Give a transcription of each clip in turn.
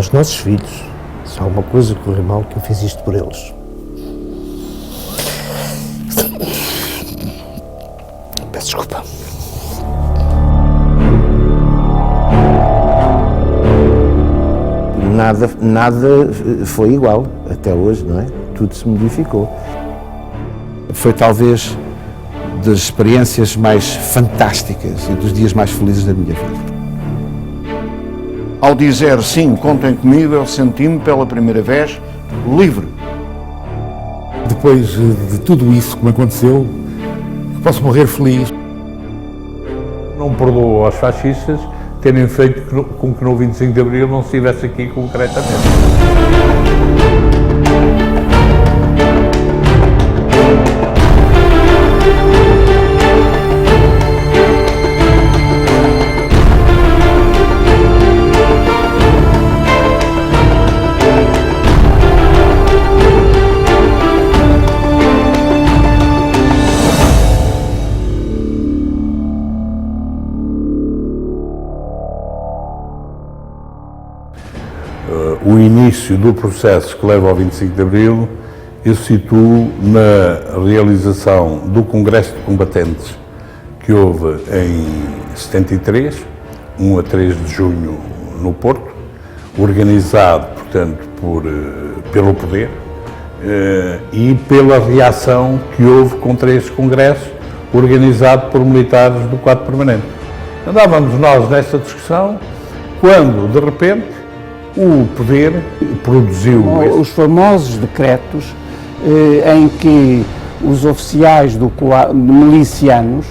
aos nossos filhos, se alguma coisa correr mal, que eu fiz isto por eles. Peço desculpa. Nada foi igual até hoje, não é? Tudo se modificou. Foi talvez das experiências mais fantásticas e dos dias mais felizes da minha vida. Ao dizer sim, contem comigo, eu senti-me pela primeira vez livre. Depois de tudo isso que me aconteceu, posso morrer feliz. Não perdoo aos fascistas terem feito com que no 25 de Abril não se estivesse aqui concretamente. O início do processo que leva ao 25 de Abril eu situo na realização do Congresso de Combatentes que houve em 73, 1 a 3 de junho no Porto, organizado, portanto, pelo poder e pela reação que houve contra este Congresso, organizado por militares do quadro permanente. Andávamos nós nessa discussão quando, de repente, o poder produziu os famosos decretos em que os oficiais milicianos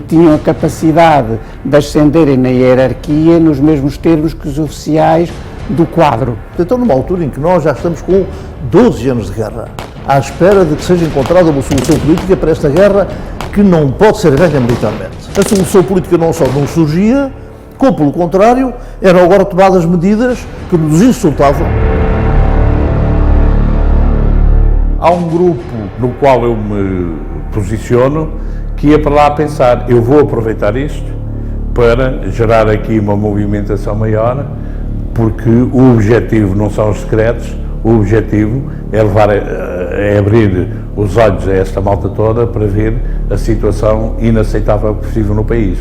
tinham a capacidade de ascenderem na hierarquia nos mesmos termos que os oficiais do quadro. Então, numa altura em que nós já estamos com 12 anos de guerra, à espera de que seja encontrada uma solução política para esta guerra que não pode ser ganha militarmente. A solução política não só não surgia, como, pelo contrário, eram agora tomadas medidas que nos insultavam. Há um grupo no qual eu me posiciono que ia para lá a pensar, eu vou aproveitar isto para gerar aqui uma movimentação maior, porque o objetivo não são os secretos, o objetivo é abrir os olhos a esta malta toda para ver a situação inaceitável que se vive no país.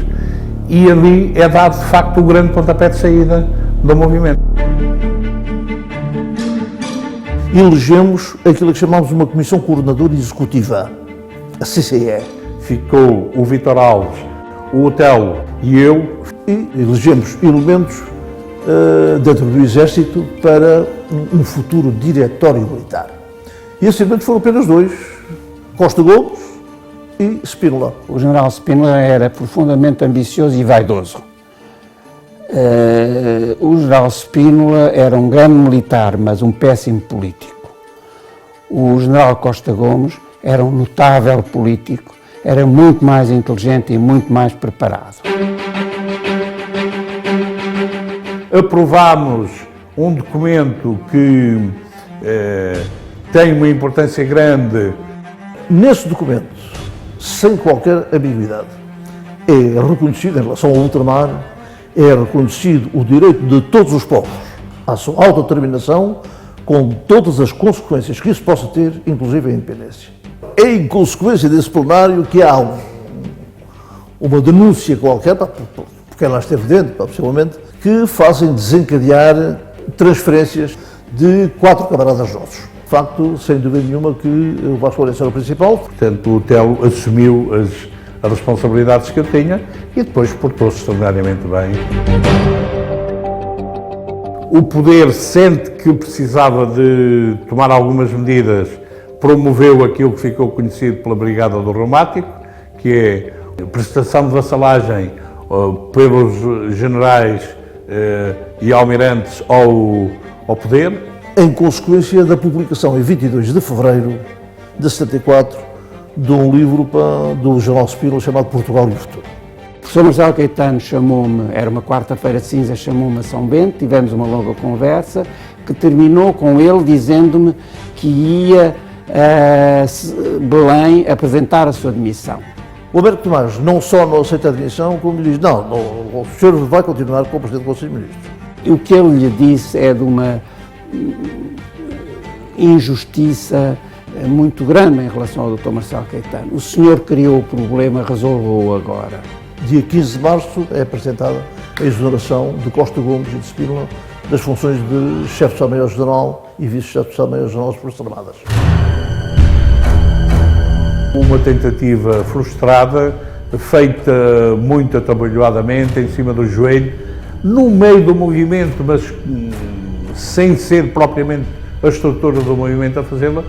E ali é dado, de facto, o grande pontapé de saída do movimento. Elegemos aquilo que chamamos uma Comissão Coordenadora Executiva, a CCE. Ficou o Vítor Alves, o Otelo e eu. E elegemos elementos dentro do Exército para um futuro diretório militar. E esses elementos foram apenas dois, Costa Gomes e Spínola. O general Spínola era profundamente ambicioso e vaidoso. O general Spínola era um grande militar, mas um péssimo político. O general Costa Gomes era um notável político, era muito mais inteligente e muito mais preparado. Aprovámos um documento que tem uma importância grande. Nesse documento, sem qualquer ambiguidade, é reconhecido em relação ao ultramar, é reconhecido o direito de todos os povos à sua autodeterminação, com todas as consequências que isso possa ter, inclusive a independência. É em consequência desse plenário que há uma denúncia qualquer, porque ela esteve dentro, possivelmente, que fazem desencadear transferências de 4 camaradas nossos. De facto, sem dúvida nenhuma que o Vasco Lourenço era o principal. Portanto, o Telo assumiu as responsabilidades que eu tinha e depois portou-se extraordinariamente bem. O poder sente que precisava de tomar algumas medidas, promoveu aquilo que ficou conhecido pela Brigada do Reumático, que é a prestação de vassalagem pelos generais e almirantes ao poder. Em consequência da publicação, em 22 de fevereiro de 74, de um livro do general Spínola chamado Portugal e o Futuro. O professor Marcelo Caetano chamou-me, era uma quarta-feira de cinza, chamou-me a São Bento, tivemos uma longa conversa, que terminou com ele dizendo-me que ia a Belém apresentar a sua demissão. O Alberto Tomás não só não aceita a admissão, como diz, não, o senhor vai continuar como Presidente do Conselho de Ministros. O que ele lhe disse é de uma injustiça muito grande em relação ao Dr. Marcelo Caetano. O senhor criou o problema, resolveu-o agora. Dia 15 de março é apresentada a exoneração de Costa Gomes e de Spínola das funções de chefe de Estado-Maior-General e vice-chefe de Estado-Maior-General das Forças Armadas. Uma tentativa frustrada, feita muito atabalhoadamente, em cima do joelho, no meio do movimento, mas sem ser propriamente a estrutura do movimento a fazê-la.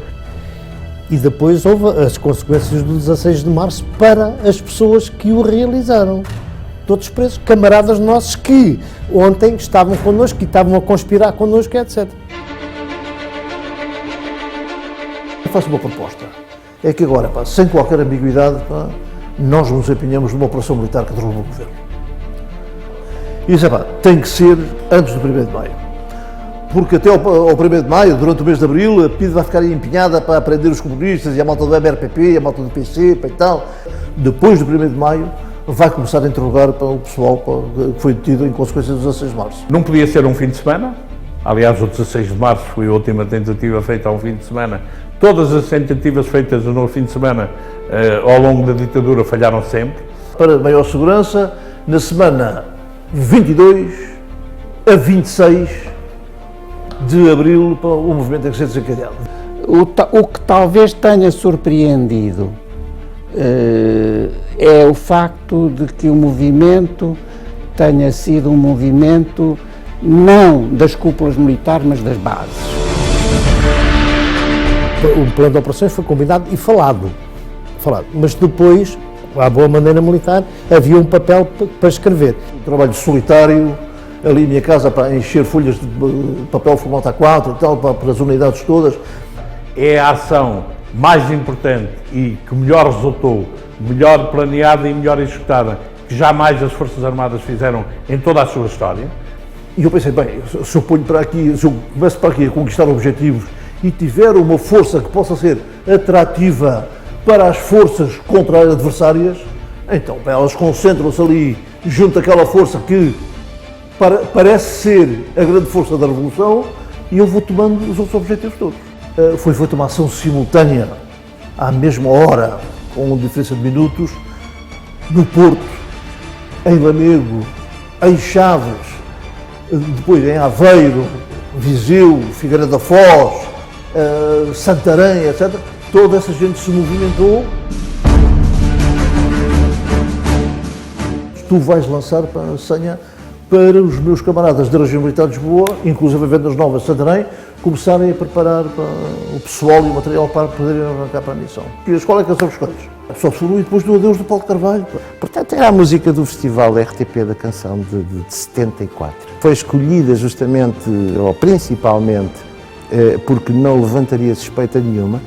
E depois houve as consequências do 16 de março para as pessoas que o realizaram. Todos presos, camaradas nossos que ontem estavam connosco, que estavam a conspirar connosco, etc. Eu faço uma proposta. É que agora, sem qualquer ambiguidade, nós nos empenhamos numa operação militar que derruba o governo. Isso tem que ser antes do 1º de maio. Porque até ao 1º de maio, durante o mês de abril, a PIDE vai ficar empenhada para prender os comunistas e a malta do MRPP, e a malta do PC e tal. Depois do 1º de maio, vai começar a interrogar o pessoal que foi detido em consequência do 16 de março. Não podia ser um fim de semana. Aliás, o 16 de março foi a última tentativa feita a um fim de semana. Todas as tentativas feitas no fim de semana ao longo da ditadura falharam sempre. Para maior segurança, na semana 22 a 26 de abril, o movimento tem que ser desencadeado. O que talvez tenha surpreendido é o facto de que o movimento tenha sido um movimento não das cúpulas militares, mas das bases. O plano de operações foi combinado e falado, mas depois, à boa maneira militar, havia um papel para escrever. Um trabalho solitário, ali em minha casa, para encher folhas de papel formato A4 e tal, para as unidades todas. É a ação mais importante e que melhor resultou, melhor planeada e melhor executada, que jamais as Forças Armadas fizeram em toda a sua história. E eu pensei, bem, se eu ponho para aqui, se eu começo para aqui a conquistar objetivos e tiver uma força que possa ser atrativa para as forças contra-adversárias, então elas concentram-se ali junto àquela força que parece ser a grande força da Revolução e eu vou tomando os outros objetivos todos. Foi feita uma ação simultânea, à mesma hora, com diferença de minutos, no Porto, em Lamego, em Chaves, depois em Aveiro, Viseu, Figueira da Foz, Santarém, etc. Toda essa gente se movimentou. Tu vais lançar para a senha para os meus camaradas da região militar de Lisboa, inclusive a Vendas Novas de Santarém, começarem a preparar para o pessoal e o material para poderem arrancar para a missão. E a escola é que são os coisas. Só foram e depois do adeus do Paulo de Carvalho. Portanto, era a música do Festival da RTP da Canção de 74. Foi escolhida justamente, ou principalmente, porque não levantaria suspeita nenhuma.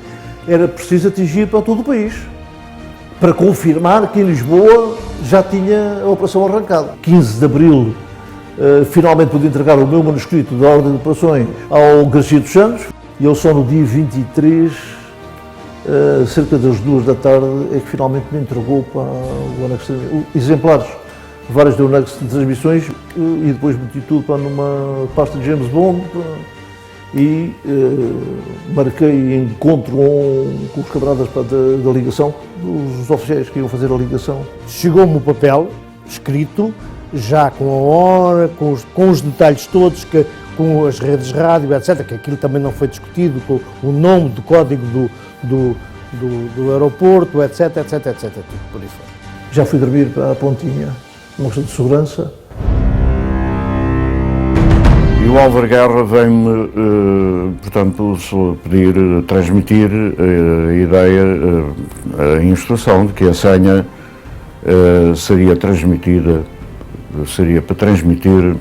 Era preciso atingir para todo o país, para confirmar que em Lisboa já tinha a operação arrancada. 15 de abril, finalmente pude entregar o meu manuscrito da Ordem de Operações ao Garcia dos Santos, e ele só no dia 23, cerca das 2 da tarde, é que finalmente me entregou para o anexo de exemplares, vários do anexo de transmissões, e depois meti tudo para numa pasta de James Bond, e marquei encontro com os camaradas da ligação, os oficiais que iam fazer a ligação. Chegou-me o papel escrito, já com a hora, com os detalhes todos, com as redes de rádio, etc., que aquilo também não foi discutido, com o nome do código do aeroporto, etc., etc., etc., tudo por isso. Já fui dormir para a Pontinha, uma questão de segurança. E o Álvaro Guerra vem-me, portanto, pedir, transmitir a ideia, a instrução de que a senha seria transmitida, seria para transmitir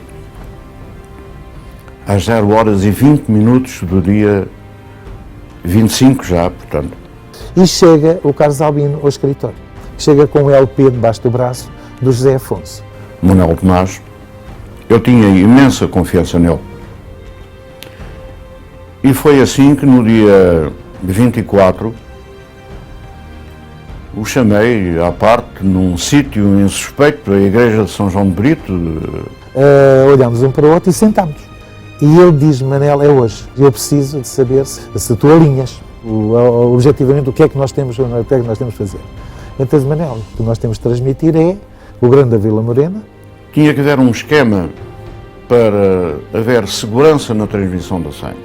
às 0 horas e 20 minutos do dia 25 já, portanto. E chega o Carlos Albino ao escritório. Chega com o LP debaixo do braço do José Afonso. Manuel Tomás. Eu tinha imensa confiança nele. E foi assim que no dia 24 O chamei à parte num sítio insuspeito, a igreja de São João de Brito. Olhámos um para o outro e sentámos. E ele diz: Manel, é hoje. Eu preciso de saber se tu alinhas objetivamente o que é que nós temos de fazer. Então, Manel, o que nós temos de transmitir é o grande da Vila Morena. Tinha que haver um esquema para haver segurança na transmissão da senha.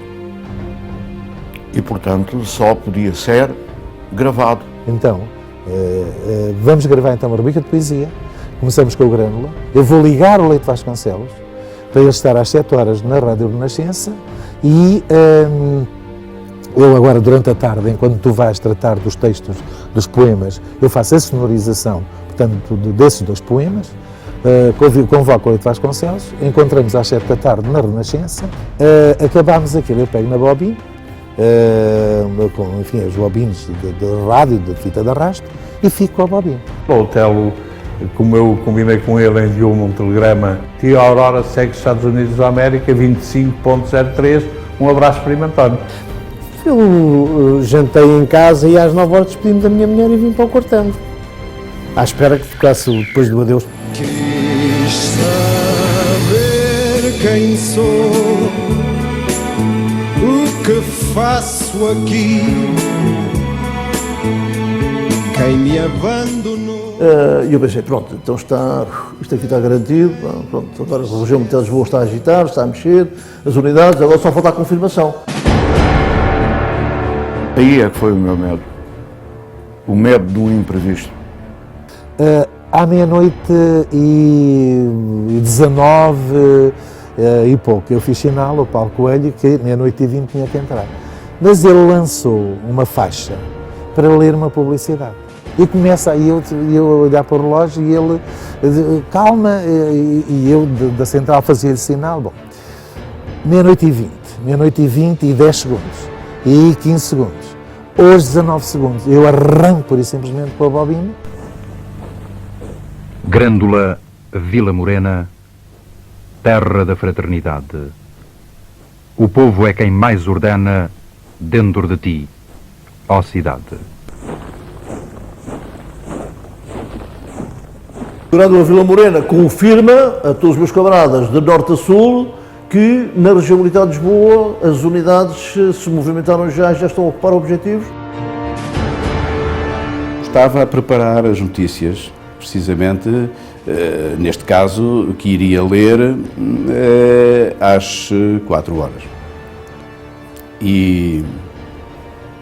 E, portanto, só podia ser gravado. Então, vamos gravar então uma rubrica de poesia. Começamos com o Grândola. Eu vou ligar o Leite Vasconcelos para ele estar às 7 horas na Rádio Renascença e eu agora, durante a tarde, enquanto tu vais tratar dos textos, dos poemas, eu faço a sonorização, portanto, desses 2 poemas, convoco o Leite Vasconcelos, encontramos às 7 da tarde na Renascença, acabámos aquilo, eu pego na bobina, com, enfim, as bobinas de rádio, de fita de arrasto, e fico com a bobina. O Telo, como eu combinei com ele, enviou-me um telegrama: Tia Aurora segue os Estados Unidos da América, 25.03, um abraço para António. Eu jantei em casa e às 9 horas despedi-me da minha mulher e vim para o quartel. À espera que tocasse depois do adeus. Quis saber quem sou, o que faço aqui, quem me abandonou. E eu pensei, pronto, então isto aqui está garantido, pronto, agora a região de Lisboa está a agitar, está a mexer, as unidades, agora só falta a confirmação. Aí é que foi o meu medo. O medo do imprevisto. À meia-noite e 19 e pouco, eu fiz sinal ao Paulo Coelho que meia-noite e 20 tinha que entrar. Mas ele lançou uma faixa para ler uma publicidade. E começa aí eu a olhar para o relógio e ele, calma, e eu da central fazia-lhe sinal. Bom, meia-noite e 20 e 10 segundos, e 15 segundos. Hoje 19 segundos, eu arranco por e simplesmente com a bobina. Grândola, Vila Morena, terra da fraternidade. O povo é quem mais ordena dentro de ti, ó cidade. Grândola Vila Morena confirma a todos os meus camaradas de norte a sul que na região militar de Lisboa as unidades se movimentaram já estão a ocupar objetivos. Estava a preparar as notícias, precisamente, neste caso, que iria ler às 4 horas. E,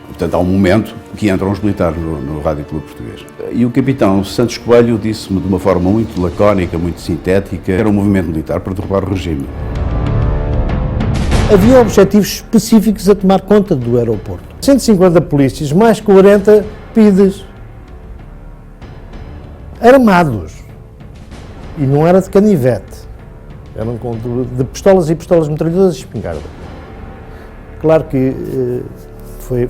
portanto, há um momento que entram os militares no Rádio Clube Português. E o capitão Santos Coelho disse-me de uma forma muito lacónica, muito sintética, era um movimento militar para derrubar o regime. Havia objetivos específicos a tomar conta do aeroporto. 150 polícias, mais 40 PIDES, armados. E não era de canivete, eram de pistolas e pistolas metralhadoras e espingarda. Claro que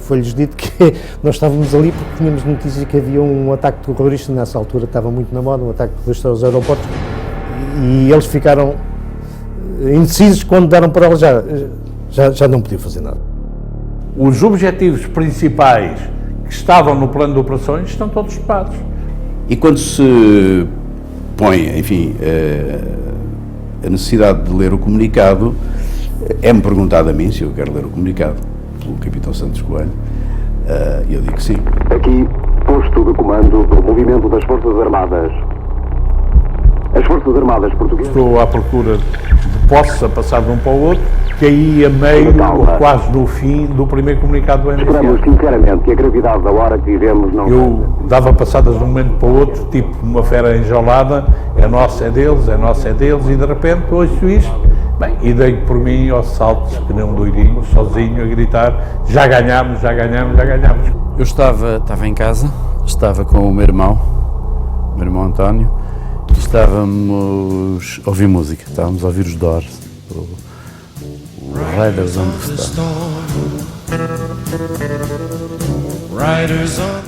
foi-lhes dito que nós estávamos ali porque tínhamos notícias que havia um ataque terrorista, nessa altura estava muito na moda, um ataque terrorista aos aeroportos, e eles ficaram indecisos quando deram para elas, já não podiam fazer nada. Os objetivos principais que estavam no plano de operações estão todos topados. E quando se põe, enfim, a necessidade de ler o comunicado, é-me perguntado a mim se eu quero ler o comunicado pelo capitão Santos Coelho, e eu digo que sim. Aqui, posto de comando do movimento das Forças Armadas. As Forças Armadas portuguesas... Estou à procura de posse passar de um para o outro, que aí a meio, ou quase no fim, do primeiro comunicado do MSA. Esperamos sinceramente que a gravidade da hora que vivemos não... Eu dava passadas de um momento para o outro, tipo uma fera enjaulada, é nosso, é deles, é nosso, é deles, e de repente ouço isto, bem, e dei por mim aos saltos, que nem um doidinho, sozinho, a gritar, já ganhámos, já ganhámos, já ganhámos. Eu estava em casa, estava com o meu irmão António, e estávamos a ouvir música, estávamos a ouvir os Doors, o Riders on the Storm.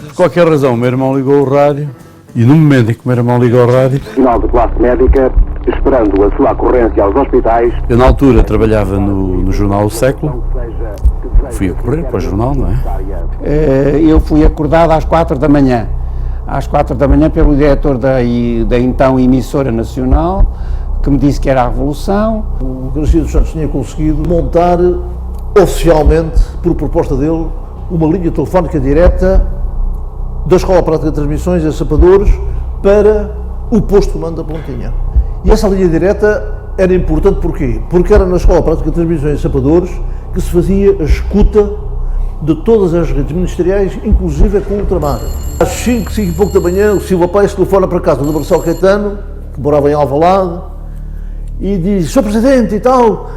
Por qualquer razão, o meu irmão ligou o rádio, e no momento em que o meu irmão ligou o rádio... Sinal de classe médica, esperando a sua ocorrência aos hospitais... Eu, na altura, trabalhava no jornal O Século, fui a correr para o jornal, não é? Eu fui acordado às 4 da manhã. às 4 da manhã pelo diretor da então emissora nacional, que me disse que era a Revolução. O Garcia dos Santos tinha conseguido montar oficialmente, por proposta dele, uma linha telefónica direta da Escola Prática de Transmissões e Sapadores para o posto de comando da Pontinha. E essa linha direta era importante porquê? Porque era na Escola Prática de Transmissões e Sapadores que se fazia a escuta de todas as redes ministeriais, inclusive com o ultramar. Às 5 e pouco da manhã, o Silva Paes telefona para a casa do Marcelo Caetano, que morava em Alvalade, e diz: Sr. Presidente e tal,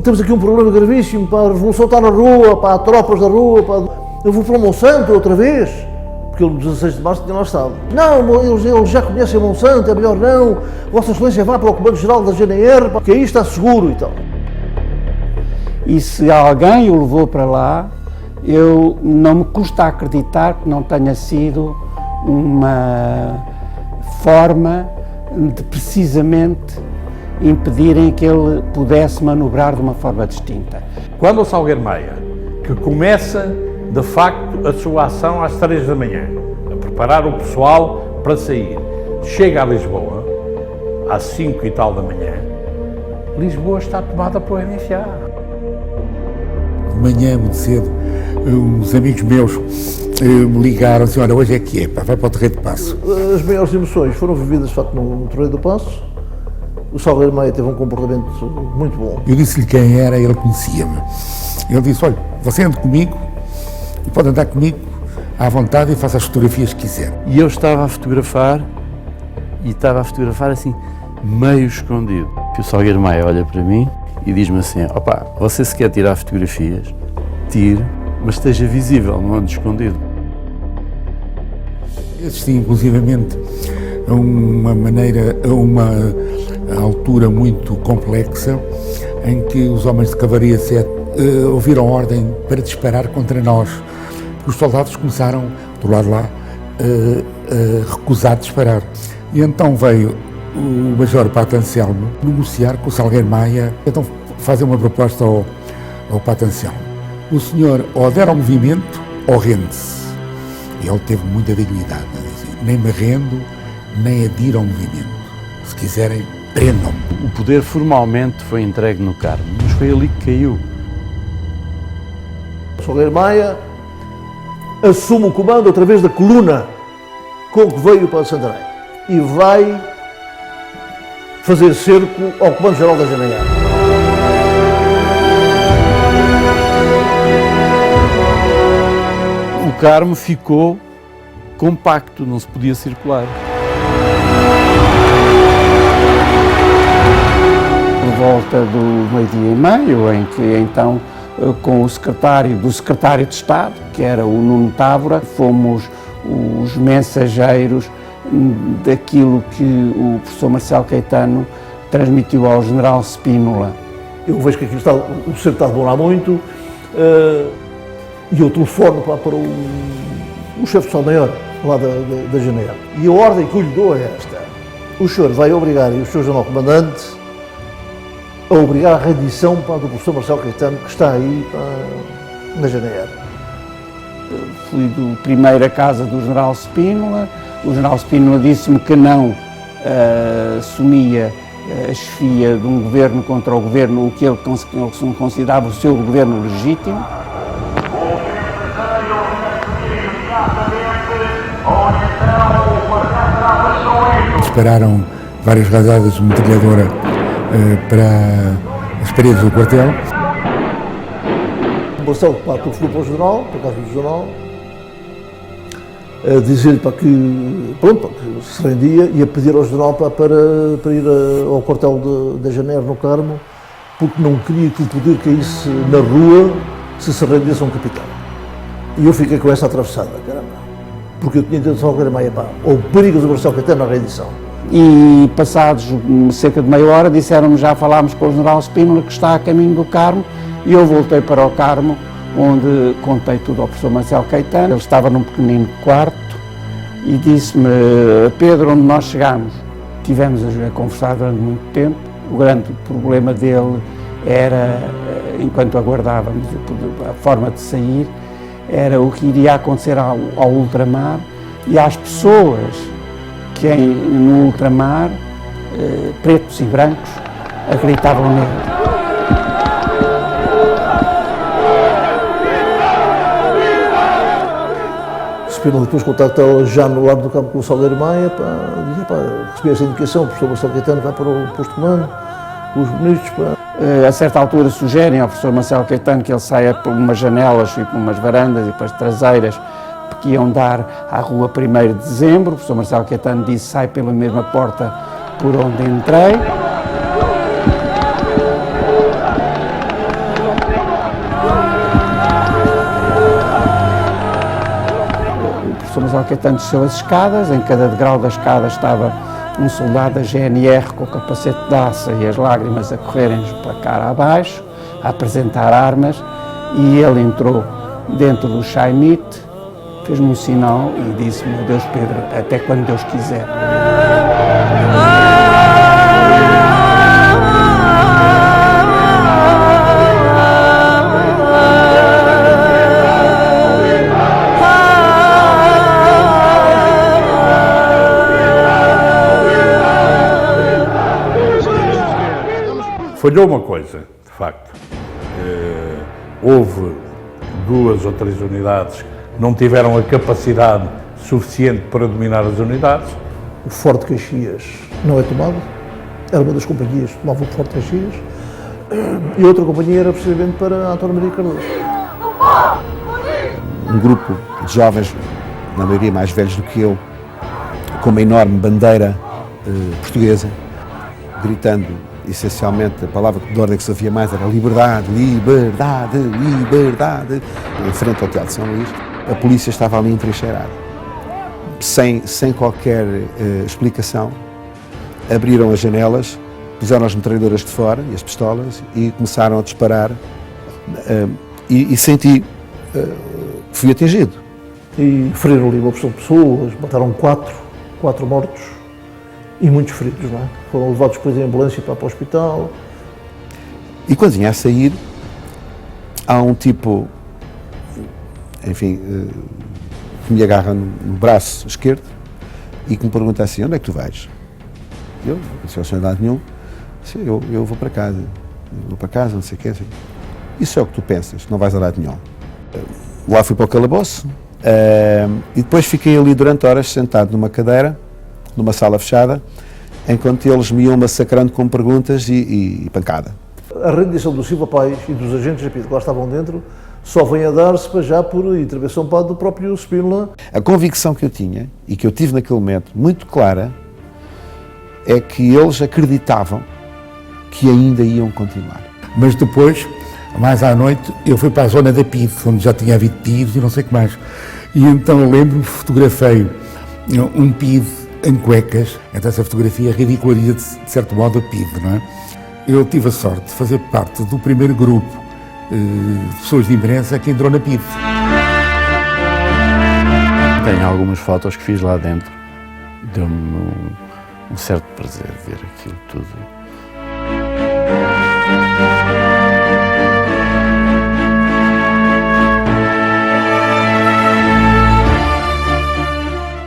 temos aqui um problema gravíssimo, pá, a Revolução está na rua, pá, há tropas na rua, pá, eu vou para o Monsanto outra vez, porque ele no 16 de março tinha lá estado. Não, eles já conhecem o Monsanto, é melhor não, Vossa Excelência vá para o Comando-Geral da GNR, pá, que aí está seguro e tal. E se alguém o levou para lá, eu não me custa acreditar que não tenha sido uma forma de precisamente impedirem que ele pudesse manobrar de uma forma distinta. Quando o Salgueiro Maia, que começa de facto a sua ação às 3 da manhã, a preparar o pessoal para sair, chega a Lisboa às 5 e tal da manhã, Lisboa está tomada pelo MFA. De manhã, muito cedo, uns amigos meus me ligaram assim: olha, hoje é que é, pá, vai para o Terreiro do Paço. As maiores emoções foram vividas de facto no Terreiro do Paço. O Salgueiro Maia teve um comportamento muito bom. Eu disse-lhe quem era, ele conhecia-me. Ele disse: olha, você anda comigo e pode andar comigo à vontade e faça as fotografias que quiser. E eu estava a fotografar, assim, meio escondido. Que o Salgueiro Maia olha para mim e diz-me assim: opá, você se quer tirar fotografias, tire, mas esteja visível, não ande escondido. Existia inclusivamente uma altura muito complexa em que os homens de Cavalaria 7 ouviram ordem para disparar contra nós. Os soldados começaram, do lado lá, a recusar disparar. E então veio o Major Pato Anselmo negociar com o Salgueiro Maia, então fazer uma proposta ao Pato Anselmo. O senhor ou der ao movimento ou rende-se. E ele teve muita dignidade, nem me rendo, nem adiro ao movimento. Se quiserem, prendam-me. O poder formalmente foi entregue no Carmo, mas foi ali que caiu. O Salgueiro Maia assume o comando através da coluna com que veio para Santarém e vai fazer cerco ao Comando-Geral da GNR. O Carmo ficou compacto, não se podia circular. Por volta do meio-dia e meio, em que então, com o secretário de Estado, que era o Nuno Távora, fomos os mensageiros daquilo que o professor Marcelo Caetano transmitiu ao general Spínola. Eu vejo que aquilo o centro está a demorar muito e eu telefono para o chefe de Estado-Maior lá da GNR. E a ordem que eu lhe dou é esta: o senhor vai obrigar, e o senhor General Comandante, a obrigar a rendição do professor Marcelo Caetano, que está aí na GNR. Fui primeiro à casa do general Spínola. O general Spínola disse-me que não assumia a chefia de um governo contra o governo, o que ele considerava o seu governo legítimo. Dispararam várias rajadas de metralhadora para as paredes do quartel. O Marcelo Pato foi para o jornal, para a casa do jornal, a dizer-lhe que se rendia e a pedir ao jornal para ir ao quartel da GNR no Carmo, porque não queria que o poder caísse na rua se rendesse a um capitão. E eu fiquei com essa atravessada, caramba, porque eu tinha intenção de Maia, ou perigo do Marcelo Caetano na rendição. E passados cerca de meia hora disseram-me, já falámos com o general Spínola, que está a caminho do Carmo, e eu voltei para o Carmo, onde contei tudo ao professor Marcelo Caetano. Ele estava num pequenino quarto e disse-me: Pedro, onde nós chegámos? Tivemos a conversar durante muito tempo. O grande problema dele era, enquanto aguardávamos a forma de sair, era o que iria acontecer ao ultramar e às pessoas que no ultramar, pretos e brancos, gritavam nele. Spínola depois contactou já no lado do campo com o Salgueiro Maia, recebi essa indicação, o professor Marcelo Caetano vai para o posto de comando, os ministros. A certa altura sugerem ao professor Marcelo Caetano que ele saia por umas janelas e por umas varandas e depois traseiras que iam dar à rua 1º de dezembro. O professor Marcelo Caetano disse: sai pela mesma porta por onde entrei. O professor Marcelo Caetano desceu as escadas, em cada degrau da escada estava um soldado da GNR com o capacete de aço e as lágrimas a correrem-lhes pela cara abaixo, a apresentar armas, e ele entrou dentro do Chaimite, fez-me um sinal e disse: meu Deus, Pedro, até quando Deus quiser. Falhou uma coisa, de facto. Houve 2 ou 3 unidades que não tiveram a capacidade suficiente para dominar as unidades. O Forte Caxias não é tomado, era uma das companhias que tomava o Forte Caxias, e outra companhia era precisamente para António Maria Cardoso. Um grupo de jovens, na maioria mais velhos do que eu, com uma enorme bandeira portuguesa, gritando essencialmente a palavra de ordem que se ouvia mais era liberdade, liberdade, liberdade, em frente ao Teatro de São Luís. A polícia estava ali entrincheirada, sem qualquer explicação. Abriram as janelas, puseram as metralhadoras de fora e as pistolas e começaram a disparar, e senti que fui atingido. E feriram ali uma porção de pessoas, mataram 4 mortos e muitos feridos, não é? Foram levados depois em ambulância para o hospital. E quando vinha a sair, há um tipo, enfim, que me agarra no braço esquerdo e que me pergunta assim: onde é que tu vais? Eu, não sei se lado nenhum, disse, eu vou para casa, não sei o quê. Isso é o que tu pensas, não vais a lado nenhum. Lá fui para o calabouço e depois fiquei ali durante horas sentado numa cadeira, numa sala fechada, enquanto eles me iam massacrando com perguntas e pancada. A rendição do Silva Pais e dos agentes da PIDE que lá estavam dentro só vem a dar-se já por intervenção do próprio Spínola. A convicção que eu tinha, e que eu tive naquele momento, muito clara, é que eles acreditavam que ainda iam continuar. Mas depois, mais à noite, eu fui para a zona da PIDE, onde já tinha havido tiros e não sei o que mais. E então lembro-me, fotografei um PIDE em cuecas, então essa fotografia ridiculariza de certo modo a PIDE, não é? Eu tive a sorte de fazer parte do primeiro grupo de pessoas de imprensa que entrou na PIDE. Tenho algumas fotos que fiz lá dentro, deu-me um certo prazer ver aquilo tudo.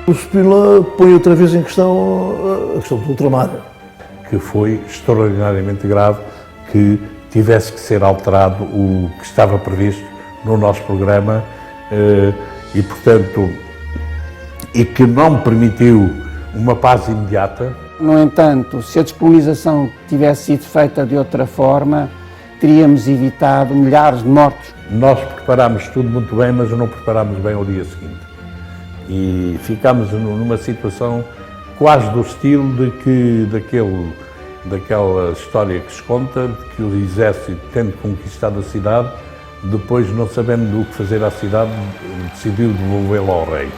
O Spínola põe outra vez em questão a questão do ultramar. Que foi extraordinariamente grave que tivesse que ser alterado o que estava previsto no nosso programa e, portanto, e que não permitiu uma paz imediata. No entanto, se a descolonização tivesse sido feita de outra forma, teríamos evitado milhares de mortos. Nós preparámos tudo muito bem, mas não preparámos bem ao dia seguinte. E ficámos numa situação quase do estilo de que daquela história que se conta, de que o exército, tendo conquistado a cidade, depois, não sabendo o que fazer à cidade, decidiu devolvê-la ao rei.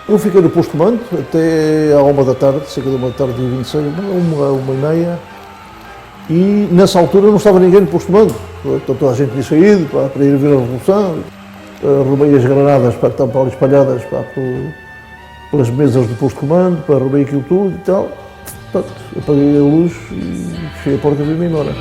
Eu fiquei no posto de mando até à 1 da tarde, cerca de 1 da tarde, dia 26, 1h30, e nessa altura não estava ninguém no posto de mando. Então toda a gente tinha saído para ir ver a Revolução. Roubei as granadas que estavam ali espalhadas pelas mesas do posto de comando, roubei aquilo tudo e tal. Apaguei a luz e fechei a porta e vim-me embora.